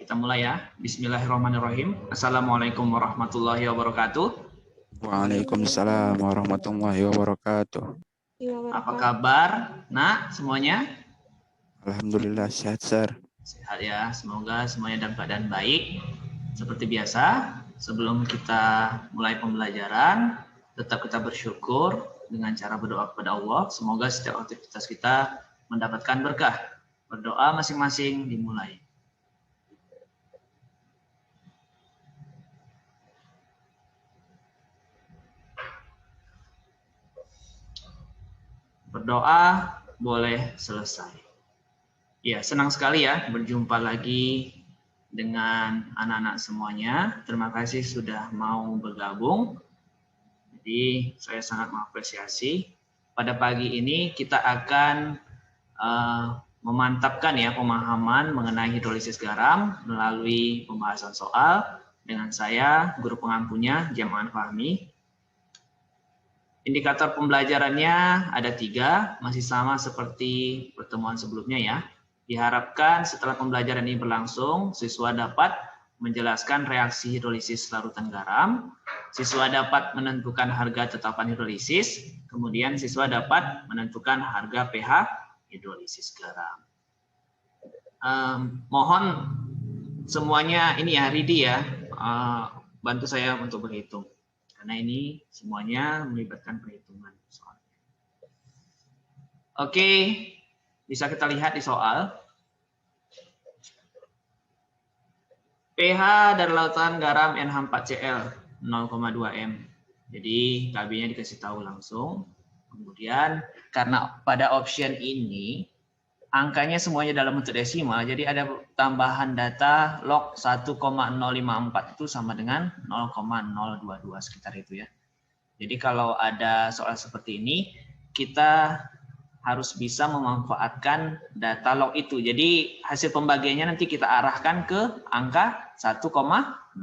kita mulai ya. Bismillahirrahmanirrahim. Assalamualaikum warahmatullahi wabarakatuh. Waalaikumsalam warahmatullahi wabarakatuh. Apa kabar, nak, semuanya? Alhamdulillah sehat, Sir. Sehat ya, semoga semuanya dalam keadaan baik. Seperti biasa, sebelum kita mulai pembelajaran, tetap kita bersyukur dengan cara berdoa kepada Allah. Semoga setiap aktivitas kita mendapatkan berkah. Berdoa masing-masing dimulai. Berdoa boleh selesai. Ya, senang sekali ya berjumpa lagi dengan anak-anak semuanya. Terima kasih sudah mau bergabung. Jadi saya sangat mengapresiasi. Pada pagi ini kita akan memantapkan ya pemahaman mengenai hidrolisis garam melalui pembahasan soal dengan saya, guru pengampunya Jamaah Fahmi. Indikator pembelajarannya ada 3, masih sama seperti pertemuan sebelumnya ya. Diharapkan setelah pembelajaran ini berlangsung, siswa dapat menjelaskan reaksi hidrolisis larutan garam, siswa dapat menentukan harga tetapan hidrolisis, kemudian siswa dapat menentukan harga pH hidrolisis garam. Mohon semuanya ini ya, ready ya, bantu saya untuk berhitung. Karena ini semuanya melibatkan perhitungan soalnya. Oke, bisa kita lihat di soal. pH dari lautan garam NH4Cl 0,2 m. Jadi KB-nya dikasih tahu langsung. Kemudian karena pada option ini angkanya semuanya dalam bentuk desimal, jadi ada tambahan data log 1,054 itu sama dengan 0,022 sekitar itu ya. Jadi kalau ada soal seperti ini, kita harus bisa memanfaatkan data log itu. Jadi hasil pembagiannya nanti kita arahkan ke angka 1,054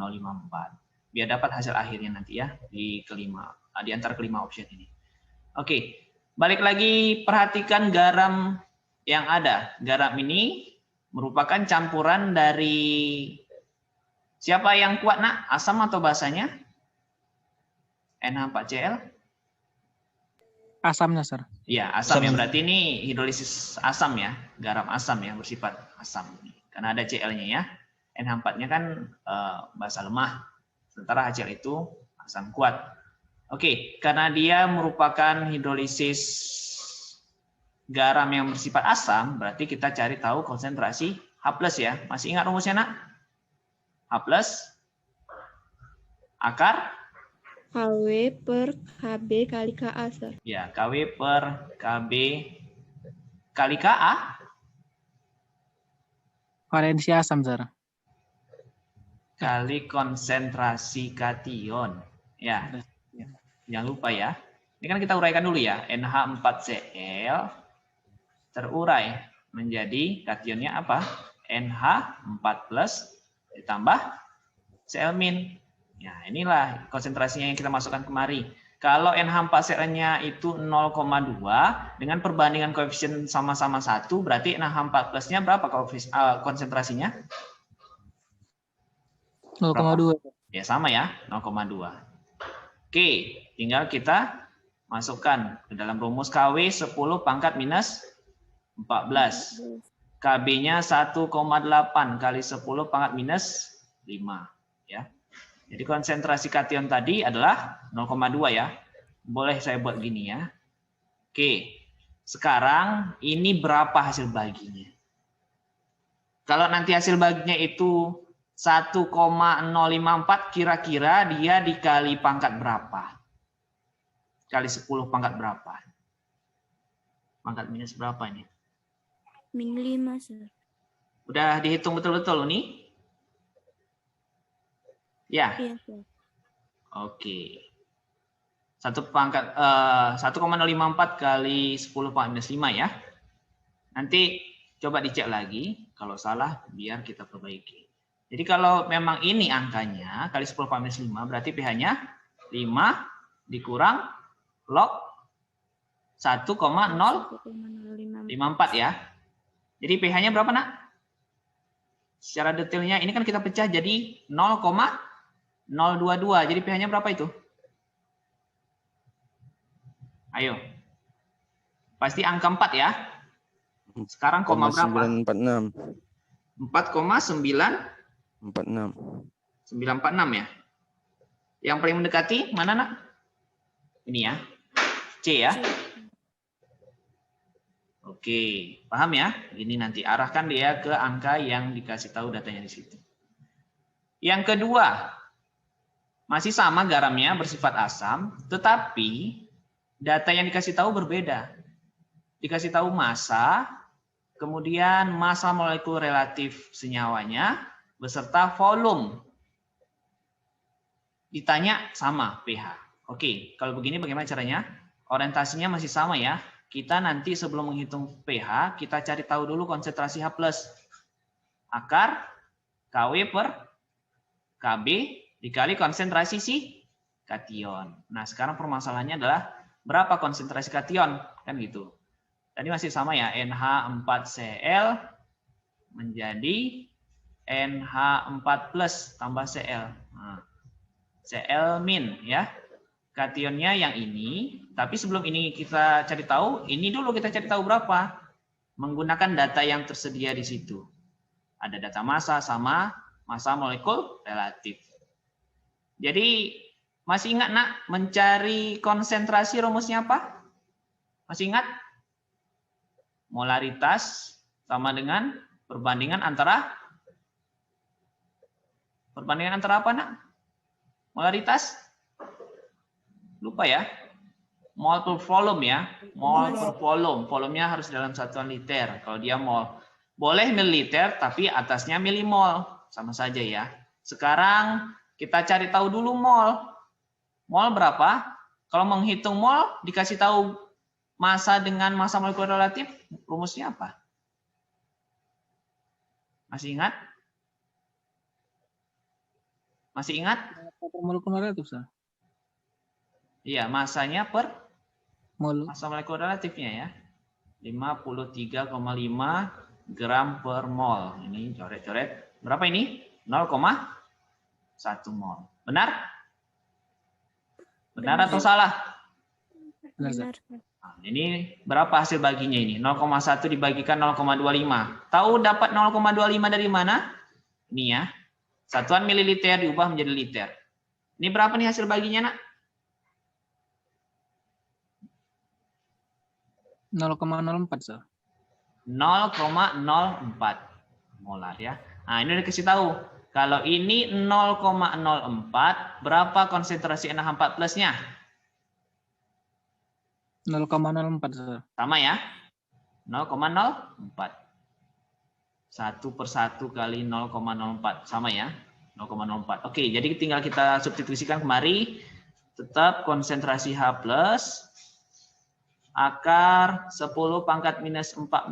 biar dapat hasil akhirnya nanti ya di antara kelima option ini. Oke, balik lagi perhatikan garam yang ada. Garam ini merupakan campuran dari siapa yang kuat nak? Asam atau basanya? NH4Cl? Asamnya, Sir. Ya, asam ya. Berarti ini hidrolisis asam ya. Garam asam ya, bersifat asam. Karena ada Cl-nya ya. NH4-nya kan basa lemah. Sementara HCl itu asam kuat. Oke, karena dia merupakan hidrolisis garam yang bersifat asam, berarti kita cari tahu konsentrasi H+ ya. Masih ingat rumusnya nak? H+ akar KW per KB kali KA, Sir. ya, KW per KB kali KA. Valensi asam, Sir. Kali konsentrasi kation. Ya, jangan lupa ya. Ini kan kita uraikan dulu ya. NH4Cl terurai menjadi kationnya apa? NH4+ ditambah Cl-. Ya, inilah konsentrasinya yang kita masukkan kemari. Kalau NH4Cl-nya itu 0,2 dengan perbandingan koefisien sama-sama 1, berarti NH4+-nya berapa konsentrasinya? 0,2. Ya, sama ya, 0,2. Oke, tinggal kita masukkan ke dalam rumus KW 10 pangkat minus 14. KB-nya 1,8 kali 10 pangkat minus 5 ya. Jadi konsentrasi kation tadi adalah 0,2 ya. Boleh saya buat gini ya. Oke. Sekarang ini berapa hasil baginya? Kalau nanti hasil baginya itu 1,054, kira-kira dia dikali pangkat berapa? Kali 10 pangkat berapa? Pangkat minus berapa ini? Min 5, Sir. Udah dihitung betul-betul nih? Ya. Iya, Sir. Oke. 1,054 kali 10 pangkat minus 5 ya. Nanti coba dicek lagi. Kalau salah biar kita perbaiki. Jadi kalau memang ini angkanya kali 10 pangkat minus 5, berarti pH-nya 5 dikurang log 1,054 ya. Jadi pH-nya berapa nak? secara detailnya ini kan kita pecah jadi 0,022. Jadi pH-nya berapa itu? Ayo. Pasti angka 4 ya. Sekarang koma berapa? 946. 4,946 ya. Yang paling mendekati mana, Nak? Ini ya. C ya. Oke, paham ya? Ini nanti arahkan dia ke angka yang dikasih tahu datanya di situ. Yang kedua, masih sama garamnya bersifat asam, tetapi data yang dikasih tahu berbeda. Dikasih tahu massa, kemudian massa molekul relatif senyawanya, beserta volume. Ditanya sama pH. Oke, kalau begini bagaimana caranya? Orientasinya masih sama ya. Kita nanti sebelum menghitung pH, kita cari tahu dulu konsentrasi H+. Akar KW per KB dikali konsentrasi si kation. Nah, sekarang permasalahannya adalah berapa konsentrasi kation? Kan gitu. Tadi masih sama ya, NH4Cl menjadi NH4+ tambah Cl. Nah, Cl min ya. Kationnya yang ini, tapi sebelum ini kita cari tahu, ini dulu kita cari tahu berapa. Menggunakan data yang tersedia di situ. Ada data massa sama massa molekul relatif. Jadi masih ingat Nak mencari konsentrasi rumusnya apa? Masih ingat? Molaritas sama dengan perbandingan antara apa Nak? Molaritas? Lupa ya. Mol per volume ya. Mol per volume. Volumenya harus dalam satuan liter. Kalau dia mol. Boleh mililiter tapi atasnya milimol. Sama saja ya. Sekarang kita cari tahu dulu mol. Mol berapa? Kalau menghitung mol dikasih tahu massa dengan massa molekul relatif, rumusnya apa? Masih ingat? Masih ingat? Molekul relatif, Sir. Iya, massanya per Mol. massa molekul relatifnya ya. 53,5 gram per mol. Ini coret-coret. Berapa ini? 0,1 mol. Benar? Benar atau salah? Benar. Nah, ini berapa hasil baginya ini? 0,1 dibagikan 0,25. Tahu dapat 0,25 dari mana? Ini ya. Satuan mililiter diubah menjadi liter. Ini berapa nih hasil baginya, Nak? 0,04, Sir. 0,04 molar ya. Nah, ini udah kasih tahu. Kalau ini 0,04, berapa konsentrasi NH4+-nya? 0,04, Sir. Sama ya. 0,04. 1 per 1 kali 0,04. Sama ya. 0,04. Oke, jadi tinggal kita substitusikan kemari. Tetap konsentrasi H+. Akar 10 pangkat minus 14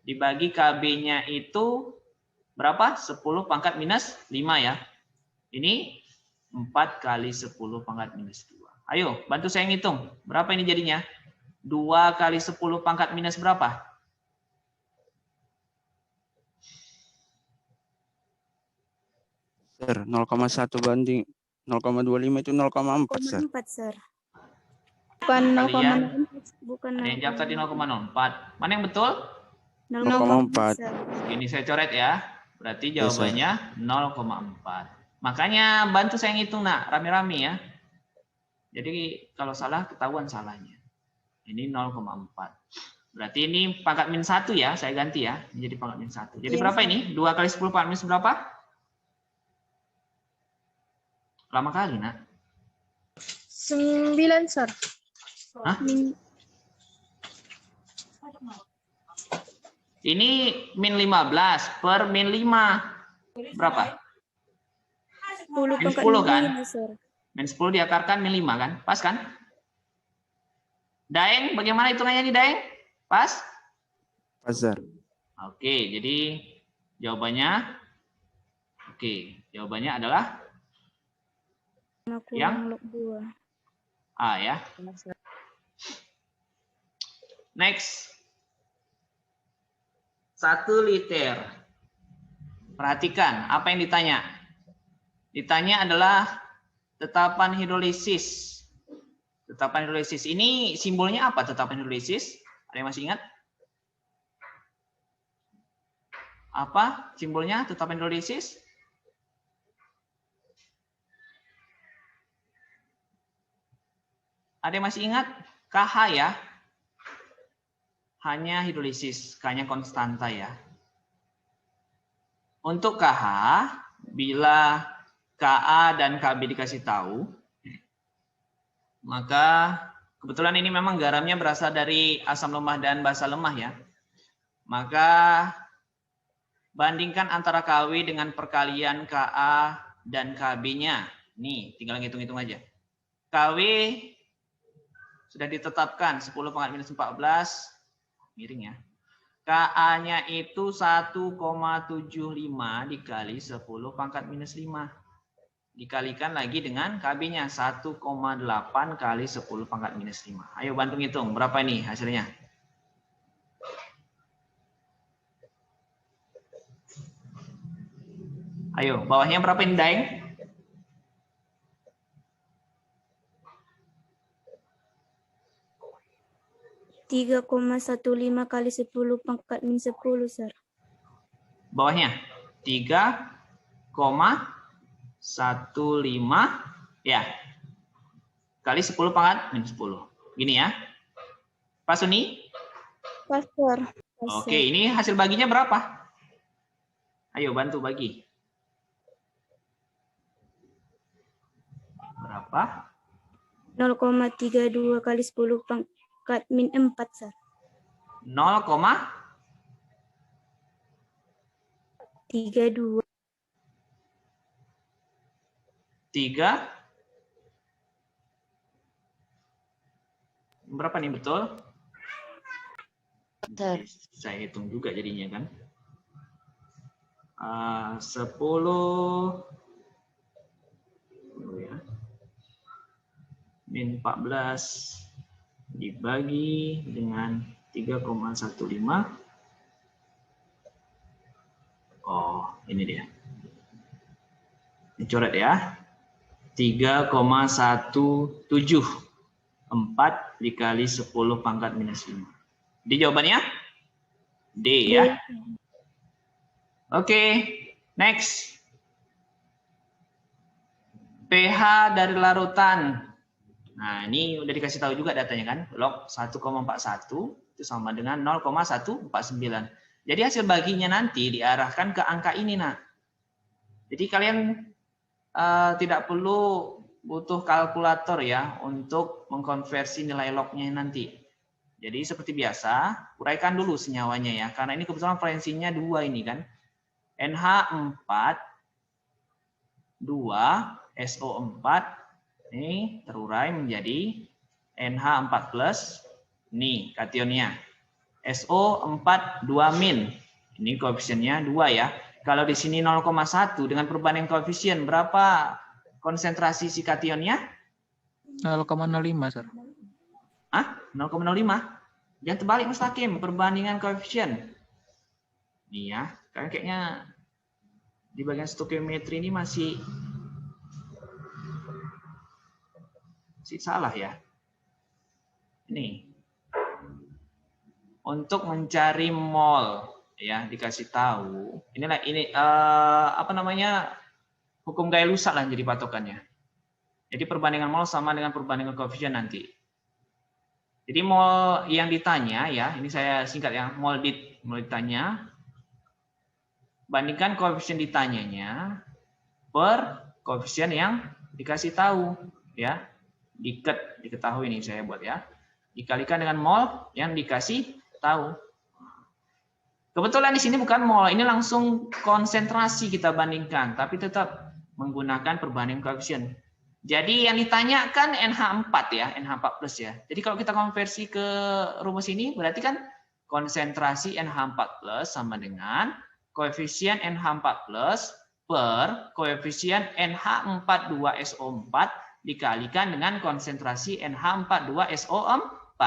dibagi KB-nya itu berapa? 10 pangkat minus 5 ya. Ini 4 kali 10 pangkat minus 2. Ayo, bantu saya ngitung. Berapa ini jadinya? 2 kali 10 pangkat minus berapa? Sir, 0,1 banding 0,25 itu 0,4, Sir. 0,4, Sir. Bukan Kalian 0,04, bukan ada yang jawab tadi 0,04. Mana yang betul? 0,4. Sir. Ini saya coret ya. Berarti jawabannya 0,4. Makanya bantu saya ngitung, Nak, rame-rame ya. Jadi kalau salah ketahuan salahnya. Ini 0,4. Berarti ini pangkat min 1 ya, saya ganti ya menjadi pangkat min 1. Jadi Iya, berapa Sir. ini? 2 kali 10 pangkat minus berapa? Lama kali, Nak. 9, Sir. Hah? Ini min 15 per min 5. Berapa? 10 Min pangkat 10 kan? 5, Sir. Min 10 diakarkan min 5 kan? Pas kan? Daeng, bagaimana hitungannya nih Daeng? Pas? Pas, Sir. Oke, jadi jawabannya adalah yang Log 2. A ya. Next. 1 liter Perhatikan apa yang ditanya. Ditanya adalah tetapan hidrolisis. Tetapan hidrolisis ini simbolnya apa tetapan hidrolisis? Ada yang masih ingat? Apa simbolnya tetapan hidrolisis? Ada yang masih ingat? KH ya. Hanya hidrolisis, K-nya konstanta ya. Untuk KH, bila Ka dan Kb dikasih tahu, maka kebetulan ini memang garamnya berasal dari asam lemah dan basa lemah ya. Maka bandingkan antara Kw dengan perkalian Ka dan Kb-nya. Nih, tinggal ngitung-ngitung aja. Kw sudah ditetapkan 10 pangkat minus 14, miring ya. Ka-nya itu 1,75 dikali 10 pangkat minus 5. Dikalikan lagi dengan Kb-nya 1,8 kali 10 pangkat minus 5. Ayo bantu ngitung, berapa ini hasilnya? Ayo, bawahnya berapa ini, Daeng? 3,15 kali 10 pangkat minus 10, Sir. Bawahnya 3,15 ya. Kali 10 pangkat minus 10. Gini ya. Pas Uni? Pas, Sir. Oke, ini hasil baginya berapa? Ayo bantu bagi. Berapa? 0,32 kali 10 pangkat min 4, Sir. 0,32 3 berapa nih betul? Sir. Saya hitung juga jadinya kan. 10 ya. Min 14 dibagi dengan 3,15. Oh, ini dia. Dicoret ya. 3,174 dikali 10 pangkat minus 5. Di jawabannya? D ya. Oke, next. pH dari larutan. Nah, ini udah dikasih tahu juga datanya kan. Log 1,41 itu sama dengan 0,149. Jadi hasil baginya nanti diarahkan ke angka ini, nak. Jadi kalian tidak perlu butuh kalkulator ya untuk mengkonversi nilai lognya nanti. Jadi seperti biasa, uraikan dulu senyawanya ya. Karena ini kebetulan valensinya 2 ini kan. NH4, 2, SO4, ini terurai menjadi NH4+, nih kationnya. SO4 2 min, ini koefisiennya 2 ya. Kalau di sini 0,1 dengan perbandingan koefisien, berapa konsentrasi si kationnya? 0,05, Sir. Ah, 0,05. Jangan terbalik Mas Hakim, perbandingan koefisien. Nih ya, kan kayaknya di bagian stoikiometri ini masih salah ya. Ini untuk mencari mol ya, dikasih tahu. Inilah ini apa namanya? Hukum Gay-Lussac lah jadi patokannya. Jadi perbandingan mol sama dengan perbandingan koefisien nanti. Jadi mol yang ditanya ya, ini saya singkat ya, mol ditanya, bandingkan koefisien ditanyanya per koefisien yang dikasih tahu ya. Diketahui ini saya buat ya. Dikalikan dengan mol yang dikasih tahu. Kebetulan di sini bukan mol, ini langsung konsentrasi kita bandingkan, tapi tetap menggunakan perbandingan koefisien. Jadi yang ditanyakan NH4 ya, NH4+ ya. Jadi kalau kita konversi ke rumus ini berarti kan konsentrasi NH4+ sama dengan koefisien NH4+ per koefisien NH42SO4 dikalikan dengan konsentrasi NH42SO4.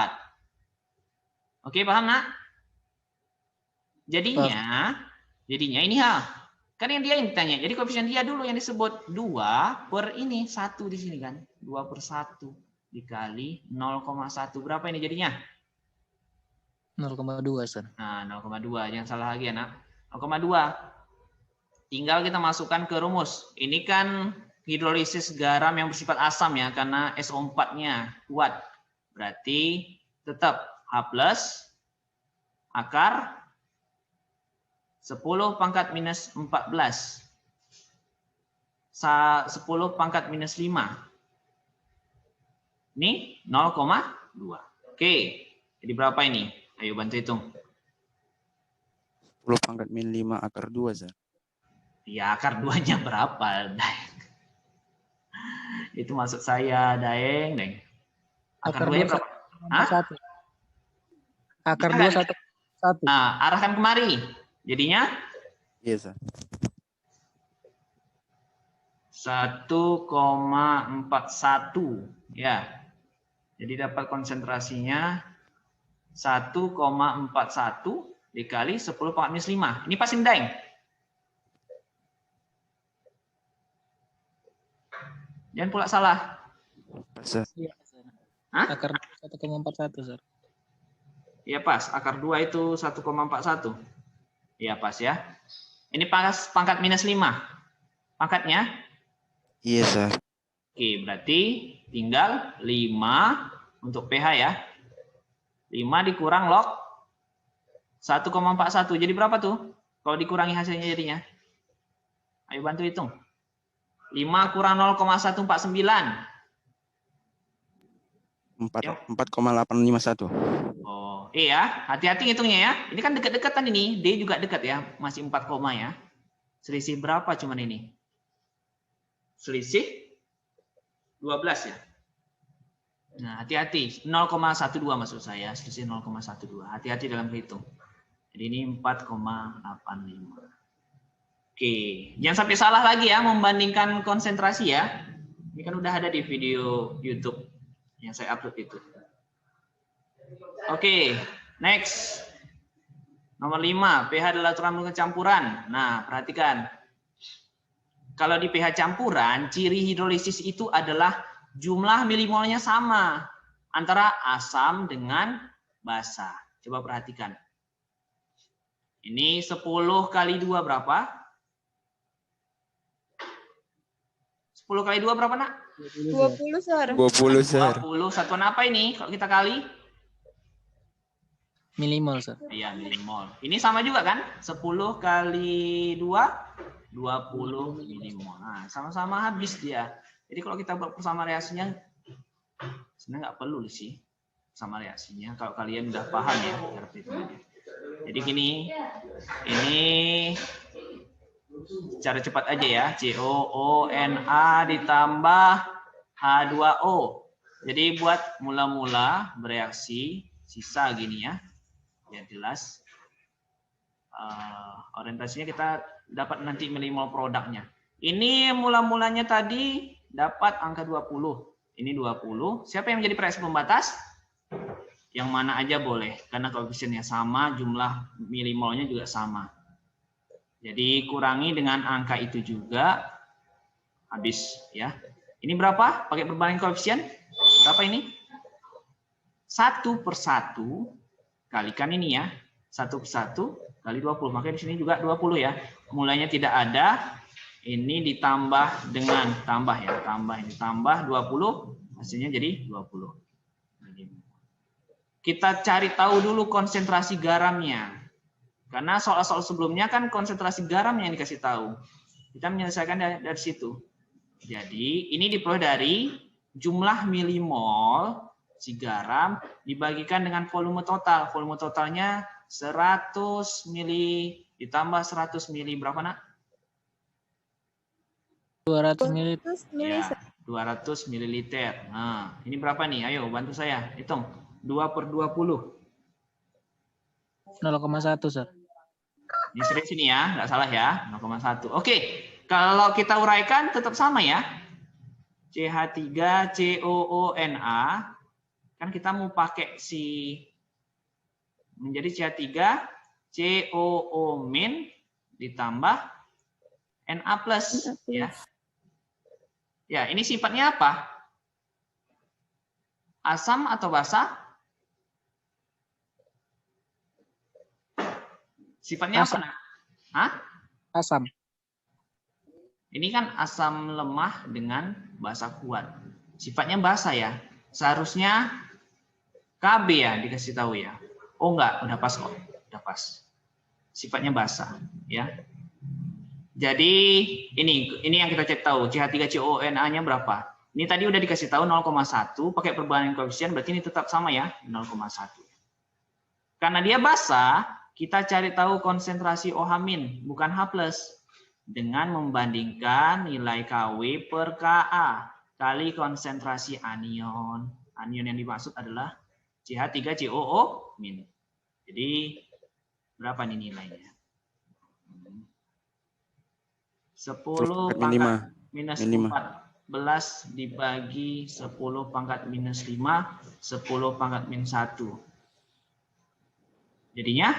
Oke, paham nak? Jadinya ini Kan yang dia yang ditanya. Jadi koefisien dia dulu yang disebut 2 per ini 1 di sini kan. 2 per 1 dikali 0,1. Berapa ini jadinya? 0,2 Sir. Nah, 0,2. Jangan salah lagi ya, nak. 0,2. Tinggal kita masukkan ke rumus. Ini kan hidrolisis garam yang bersifat asam ya, karena SO4-nya kuat. Berarti tetap H plus akar 10 pangkat minus 14. 10 pangkat minus 5. Ini 0,2. Oke, jadi berapa ini? Ayo bantu hitung. 10 pangkat min 5 akar 2, Sir. Ya, akar 2-nya berapa, Daeng? Itu maksud saya, Daeng. Akar 2-nya berapa? Hah? 1. Akar Enggak, 2 1. Nah, arahkan kemari. Jadinya Iya, Sir. 1,41 ya. Jadi dapat konsentrasinya 1,41 dikali 10 pangkat minus 5. Ini pasti Daeng. Jangan pula salah. Pas, Sir. Iya, Sir. Hah? Akar 1,41 Sir. Iya pas. Akar 2 itu 1,41. Iya pas ya. Ini pangkat minus 5. Pangkatnya? Iya, Sir. Oke, berarti tinggal 5 untuk pH ya. 5 dikurang log 1,41. Jadi berapa tuh? Kalau dikurangi hasilnya jadinya? Ayo bantu hitung. 5 kurang 0,149. 4,851. Oh, iya. Hati-hati hitungnya ya. Ini kan dekat-dekatan ini. D juga dekat ya. Masih 4 koma ya. Selisih berapa cuman ini? Selisih 12 ya. Nah, hati-hati. 0,12 maksud saya. Selisih 0,12. Hati-hati dalam berhitung. Jadi ini 4,85. Oke. Jangan sampai salah lagi ya membandingkan konsentrasi ya. Ini kan udah ada di video YouTube yang saya upload itu. Oke. Next. Nomor 5. pH adalah aturan campuran. Nah, perhatikan. Kalau di pH campuran, ciri hidrolisis itu adalah jumlah milimolnya sama antara asam dengan basa. Coba perhatikan. Ini 10 kali 2 berapa? 10 kali 2 berapa, Nak? 20, Sir. 20, Sir. 20. Satuan apa ini kalau kita kali? Milimol Sir. Iya, milimol. Ini sama juga kan? 10 kali 2, 20 milimol. Nah, sama-sama habis dia. Jadi kalau kita buat persama reaksinya, sebenarnya nggak perlu sih sama reaksinya. Kalau kalian udah paham ya cara perhitungannya. Jadi gini, ini cara cepat aja ya. COONA ditambah H2O. Jadi buat mula-mula bereaksi sisa gini ya. Biar jelas. Orientasinya kita dapat nanti milimol produknya. Ini mula-mulanya tadi dapat angka 20. Ini 20. Siapa yang menjadi reaksi pembatas? Yang mana aja boleh. Karena koefisiennya sama, jumlah milimolnya juga sama. Jadi kurangi dengan angka itu juga. Habis ya. Ini berapa? Pakai perbandingan koefisien. Berapa ini? 1 per 1. Kalikan ini ya. 1 per 1 kali 20. Makanya di sini juga 20 ya. Mulanya tidak ada. Ini ditambah dengan tambah ya. Tambah ini tambah 20. Hasilnya jadi 20. Kita cari tahu dulu konsentrasi garamnya. Karena soal-soal sebelumnya kan konsentrasi garam yang dikasih tahu. Kita menyelesaikan dari situ. Jadi ini diperoleh dari jumlah milimol si garam dibagikan dengan volume total. Volume totalnya 100 mili ditambah 100 mili berapa, Nak? 200 ml. Ya, 200 mililiter. Nah, ini berapa nih? Ayo bantu saya hitung. 2 per 20. 0,1 Sir. Ini sini ya, nggak salah ya, 0,1. Oke, kalau kita uraikan tetap sama ya. CH3COONA, kan kita mau pakai si menjadi CH3COO- ditambah Na plus, Na plus. ya. Ya, ini sifatnya apa? Asam atau basa? Sifatnya apa, Asam. Nak? Hah? Asam. Ini kan asam lemah dengan basa kuat. Sifatnya basa ya. Seharusnya Kb ya dikasih tahu ya. Oh enggak, udah pas kok. Udah pas. Sifatnya basa ya. Jadi ini yang kita cek tahu CH3CONA-nya berapa? Ini tadi udah dikasih tahu 0,1 pakai perbandingan koefisien berarti ini tetap sama ya, 0,1. Karena dia basa, kita cari tahu konsentrasi OH- bukan H+. Dengan membandingkan nilai Kw per Ka kali konsentrasi anion. Anion yang dimaksud adalah CH3COO-. Jadi berapa nih nilainya? 10 pangkat minus 14 dibagi 10 pangkat minus 5, 10 pangkat minus 1. Jadinya?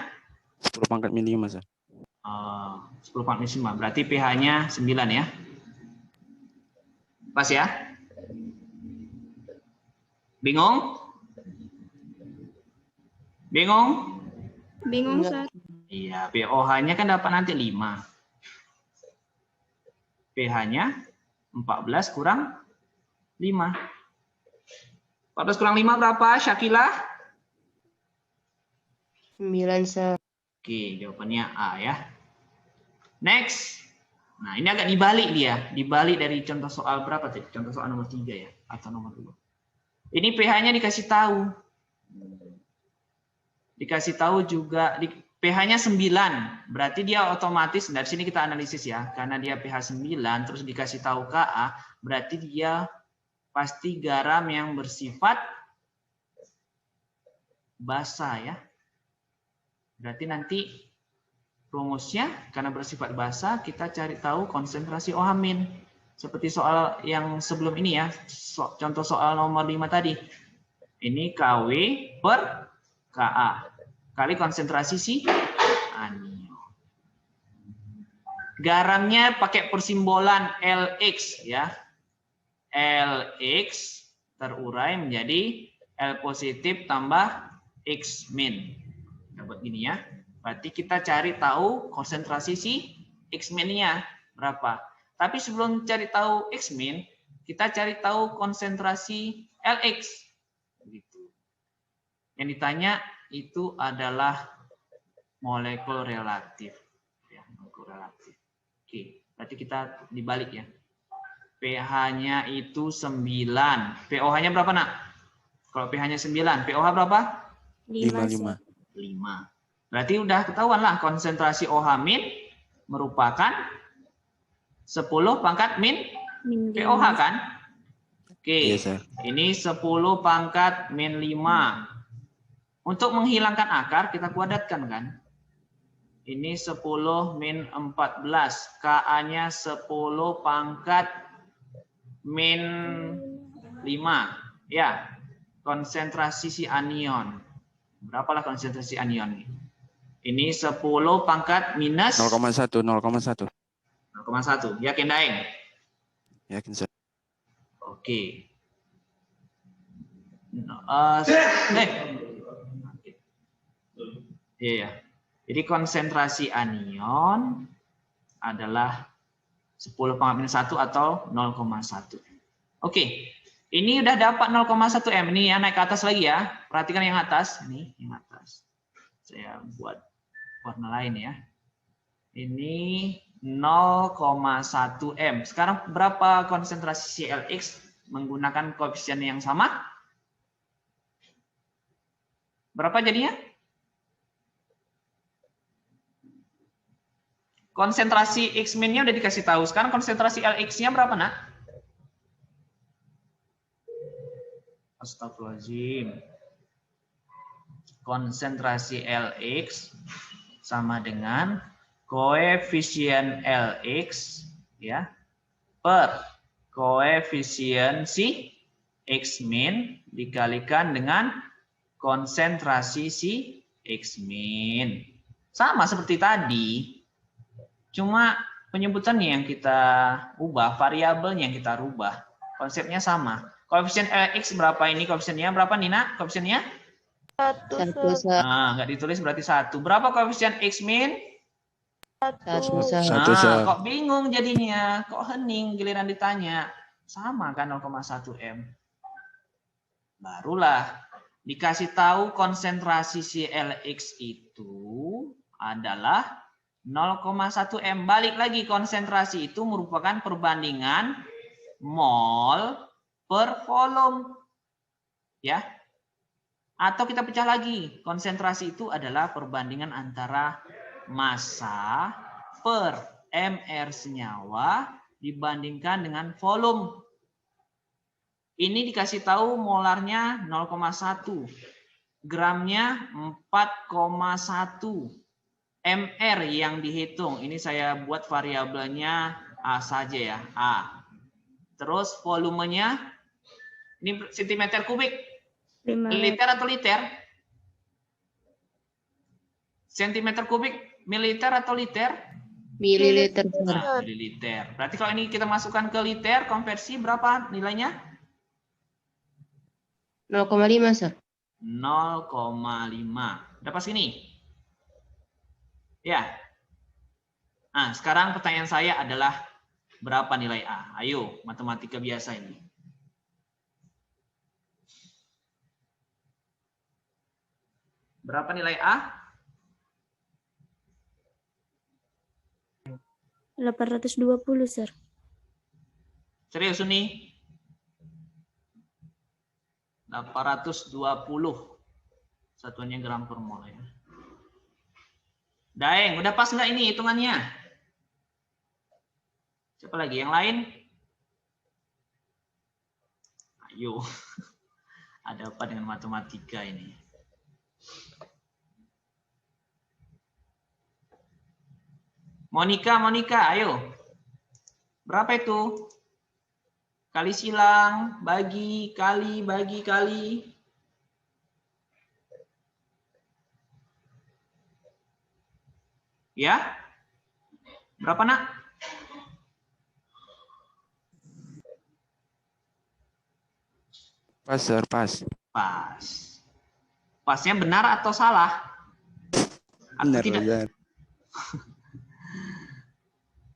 10 pangkat min 5, Sir. 10 pangkat minus 5. Berarti pH-nya 9 ya. Pas ya? Bingung? Bingung? Bingung, Sir. Iya, pOH-nya kan dapat nanti 5. pH-nya 14 kurang 5. 14 kurang 5 berapa, Syakila? 9, Sir. Oke, jawabannya A ya. Next. Nah, ini agak dibalik dia. Dibalik dari contoh soal berapa tadi? Contoh soal nomor 3 ya? Atau nomor 2? Ini pH-nya dikasih tahu. Dikasih tahu juga pH-nya 9. Berarti dia otomatis, dari sini kita analisis ya. Karena dia pH 9, terus dikasih tahu Ka, berarti dia pasti garam yang bersifat basa ya. Berarti nanti rumusnya karena bersifat basa kita cari tahu konsentrasi OH-. Seperti soal yang sebelum ini ya, contoh soal nomor 5 tadi. Ini Kw per Ka kali konsentrasi si anion. Garamnya pakai persimbolan Lx ya. Lx terurai menjadi L positif tambah X min. Dapat gini ya. Berarti kita cari tahu konsentrasi si X min-nya berapa. Tapi sebelum cari tahu X min, kita cari tahu konsentrasi Lx. Gitu. Yang ditanya itu adalah molekul relatif. Ya, molekul relatif. Oke, berarti kita dibalik ya. pH-nya itu 9. pOH-nya berapa, Nak? Kalau pH-nya 9, pOH berapa? 5. 5. Berarti udah ketahuan lah konsentrasi OH- merupakan 10 pangkat min pOH kan? Oke, Iya, Sir. ini 10 pangkat min 5. Untuk menghilangkan akar kita kuadratkan kan? Ini 10 min 14. Ka-nya 10 pangkat min 5. Ya, konsentrasi si anion. Berapalah konsentrasi anion? Ini 10 pangkat minus 0,1. 0,1. Yakin, Daeng? Yakin, Sir. Oke. Iya. Jadi konsentrasi anion adalah 10 pangkat minus 1 atau 0,1. Oke. Ini udah dapat 0,1 M. Ini ya naik ke atas lagi ya. Perhatikan yang atas. Ini yang atas. Saya buat warna lain ya. Ini 0,1 M. Sekarang berapa konsentrasi CLX menggunakan koefisien yang sama? Berapa jadinya? Konsentrasi X min-nya udah dikasih tahu. Sekarang konsentrasi LX-nya berapa, Nak? Astagfirullahaladzim. Konsentrasi LX sama dengan koefisien LX ya per koefisien si X min dikalikan dengan konsentrasi si X min. Sama seperti tadi. Cuma penyebutannya yang kita ubah, variabelnya yang kita rubah. Konsepnya sama. Koefisien LX berapa ini? Koefisiennya berapa, Nina? Koefisiennya? 1, Satu, Sir. Sir. Nah, nggak ditulis berarti 1. Berapa koefisien X min? 1, Sir. Satu, Nah, Sir. kok bingung jadinya? Kok hening giliran ditanya? Sama kan 0,1 M. Barulah dikasih tahu konsentrasi si LX itu adalah 0,1 M. Balik lagi, konsentrasi itu merupakan perbandingan mol per volume. Ya. Atau kita pecah lagi, konsentrasi itu adalah perbandingan antara massa per mR senyawa dibandingkan dengan volume. Ini dikasih tahu molarnya 0,1, gramnya 4,1, mR yang dihitung. Ini saya buat variabelnya A saja ya, A. Terus volumenya, ini sentimeter kubik, 5 meter. liter atau liter? Sentimeter kubik, mililiter atau liter? Mililiter, Sir. Nah, mililiter. Berarti kalau ini kita masukkan ke liter, konversi berapa nilainya? 0,5, Sir. 0,5. Udah pas ini? Ya. Nah, sekarang pertanyaan saya adalah berapa nilai A? Ayo, matematika biasa ini. Berapa nilai A? 820, Sir. Serius nih? 820. Satuannya gram per mol ya. Daeng, udah pas nggak ini hitungannya? Siapa lagi? Yang lain? Ayo. Ada apa dengan matematika ini? Monika, ayo. Berapa itu? Kali silang, bagi, kali, bagi, kali. Ya? Berapa, Nak? Pas, Sir, pas. Pas. Pasnya benar atau salah? Atau Benar, tidak? Sir.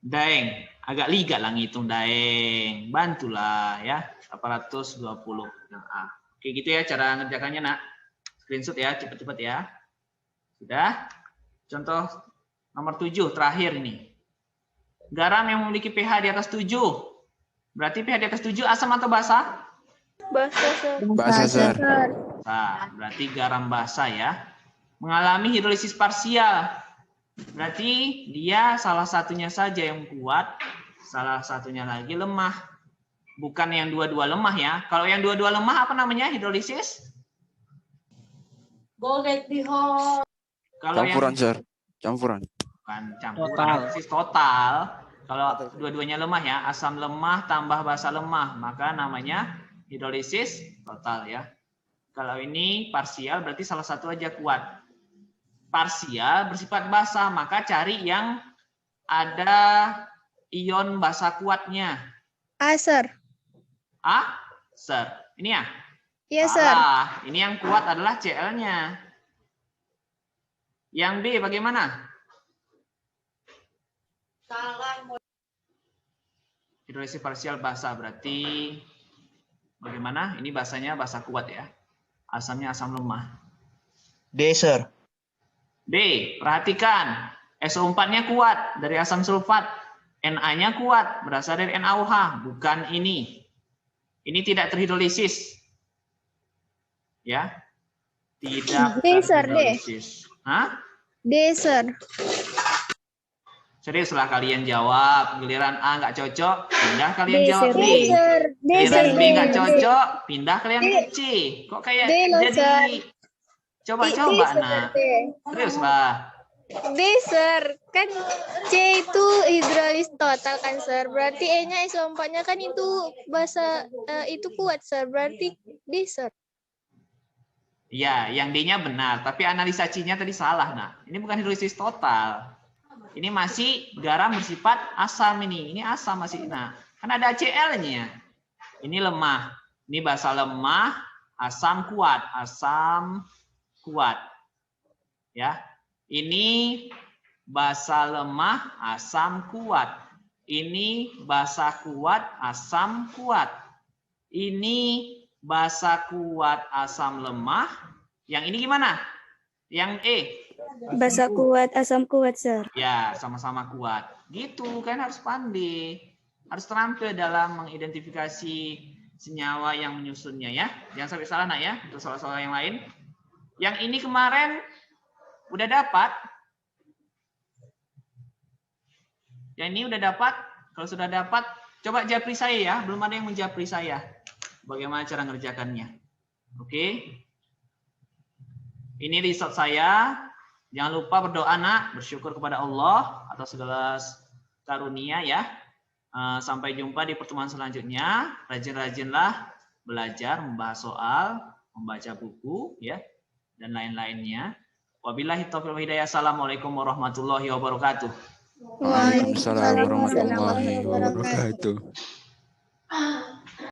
Daeng, agak ligat lah ngitung Daeng. Bantulah ya, 820. Nah, oke gitu ya cara ngerjakannya, Nak. Screenshot ya, cepet-cepet ya. Sudah? Contoh nomor 7 terakhir ini. Garam yang memiliki pH di atas 7. Berarti pH di atas 7 asam atau basa? Basa, Sir. Basa, Sir. Nah, berarti garam basa ya. Mengalami hidrolisis parsial. Berarti dia salah satunya saja yang kuat, salah satunya lagi lemah. Bukan yang dua-dua lemah ya. Kalau yang dua-dua lemah apa namanya hidrolisis? Kalau Campuran, yang Sir. Campuran. bukan campuran, Total. hidrolisis total. Kalau dua-duanya lemah ya, asam lemah tambah basa lemah, maka namanya hidrolisis total ya. Kalau ini parsial berarti salah satu aja kuat. Parsial bersifat basa, maka cari yang ada ion basa kuatnya. A, Sir. A, Sir. Ini ya? Iya, Sir. Salah. Ini yang kuat adalah Cl-nya. Yang B bagaimana? Hidrolisis parsial basa berarti bagaimana? Ini basanya basa kuat ya. Asamnya asam lemah. D, Sir. B, perhatikan. SO4-nya kuat dari asam sulfat. Na-nya kuat berasal dari NaOH, bukan ini. Ini tidak terhidrolisis. Ya. Tidak D, Sir, D. terhidrolisis. Hah? D, Sir. Seriuslah kalian jawab. Giliran A nggak cocok, pindah kalian D, jawab Sir. B. D, Sir. D, Giliran Sir. B nggak cocok, pindah kalian ke C. Kok kayak D loh, jadi Sir. coba-coba, D, Sir. nah. D. Seriuslah. D, Sir. Kan C itu hidrolis total kan, Sir. Berarti E-nya SO4-nya kan itu basa itu kuat, Sir. Berarti D, Sir. Iya, yang D-nya benar, tapi analisa C-nya tadi salah, nah. Ini bukan hidrolisis total. Ini masih garam bersifat asam ini. Ini asam masih. Nah, kan ada Cl-nya. Ini lemah. Ini basa lemah, asam kuat. Asam kuat. Ya. Ini basa lemah, asam kuat. Ini basa kuat, asam kuat. Ini basa kuat, asam lemah. Yang ini gimana? Yang E. Basa kuat, asam kuat, Sir. Ya, sama-sama kuat. Gitu kan harus pandai. Harus terampil dalam mengidentifikasi senyawa yang menyusunnya ya. Jangan sampai salah nak ya, untuk soal-soal yang lain. Yang ini kemarin udah dapat. Yang ini udah dapat. Kalau sudah dapat, coba japri saya ya. Belum ada yang menjapri saya. Bagaimana cara ngerjakannya. Oke. Ini result saya. Jangan lupa berdoa nak, bersyukur kepada Allah atas segala karunia ya. Sampai jumpa di pertemuan selanjutnya. Rajin-rajinlah belajar, membahas soal, membaca buku ya, dan lain-lainnya. Wabillahi taufiq wal hidayah. Assalamualaikum warahmatullahi wabarakatuh. Waalaikumsalam warahmatullahi wabarakatuh.